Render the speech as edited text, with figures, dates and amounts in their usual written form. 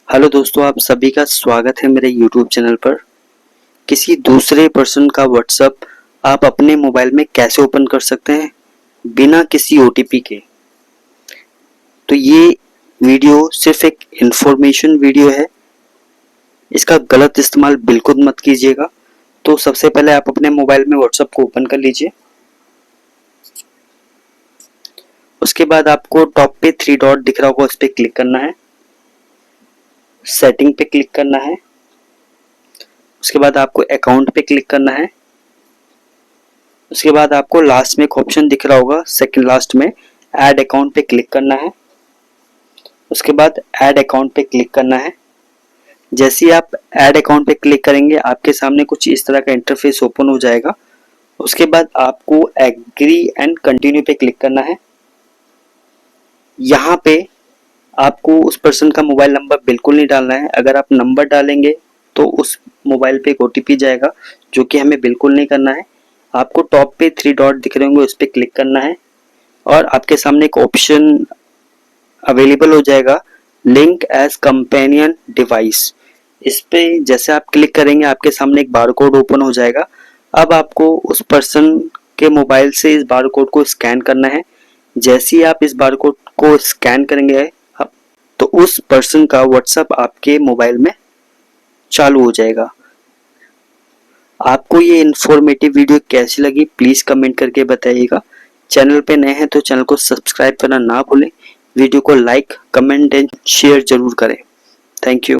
Hello दोस्तों, आप सभी का स्वागत है मेरे YouTube चैनल पर। किसी दूसरे पर्सन का WhatsApp आप अपने मोबाइल में कैसे ओपन कर सकते हैं बिना किसी OTP के। तो ये वीडियो सिर्फ एक इंफॉर्मेशन वीडियो है, इसका गलत इस्तेमाल बिल्कुल मत कीजिएगा। तो सबसे पहले आप अपने मोबाइल में WhatsApp को ओपन कर लीजिए। उसके बाद आपको टॉप पे 3 डॉट दिख रहा होगा, उस पर क्लिक करना है। सेटिंग पे क्लिक करना है। उसके बाद आपको अकाउंट पे क्लिक करना है। उसके बाद आपको लास्ट में एक ऑप्शन दिख रहा होगा, सेकंड लास्ट में ऐड अकाउंट पे क्लिक करना है। उसके बाद ऐड अकाउंट पे क्लिक करना है। जैसे ही आप ऐड अकाउंट पे क्लिक करेंगे आपके सामने कुछ इस तरह का इंटरफेस ओपन हो जाएगा। उसके बाद आपको एग्री एंड कंटिन्यू पे क्लिक करना है। यहाँ पे आपको उस पर्सन का मोबाइल नंबर बिल्कुल नहीं डालना है। अगर आप नंबर डालेंगे तो उस मोबाइल पे एक OTP जाएगा, जो कि हमें बिल्कुल नहीं करना है। आपको टॉप पे 3 डॉट दिख रहे होंगे, उस पर क्लिक करना है और आपके सामने एक ऑप्शन अवेलेबल हो जाएगा, लिंक एज कंपेनियन डिवाइस। इस पे जैसे आप क्लिक करेंगे आपके सामने एक बारकोड ओपन हो जाएगा। अब आपको उस पर्सन के मोबाइल से इस बारकोड को स्कैन करना है। जैसे ही आप इस बारकोड को स्कैन करेंगे तो उस पर्सन का WhatsApp आपके मोबाइल में चालू हो जाएगा। आपको ये इन्फॉर्मेटिव वीडियो कैसी लगी प्लीज कमेंट करके बताइएगा। चैनल पे नए हैं तो चैनल को सब्सक्राइब करना ना भूलें। वीडियो को लाइक, कमेंट एंड शेयर जरूर करें। Thank you.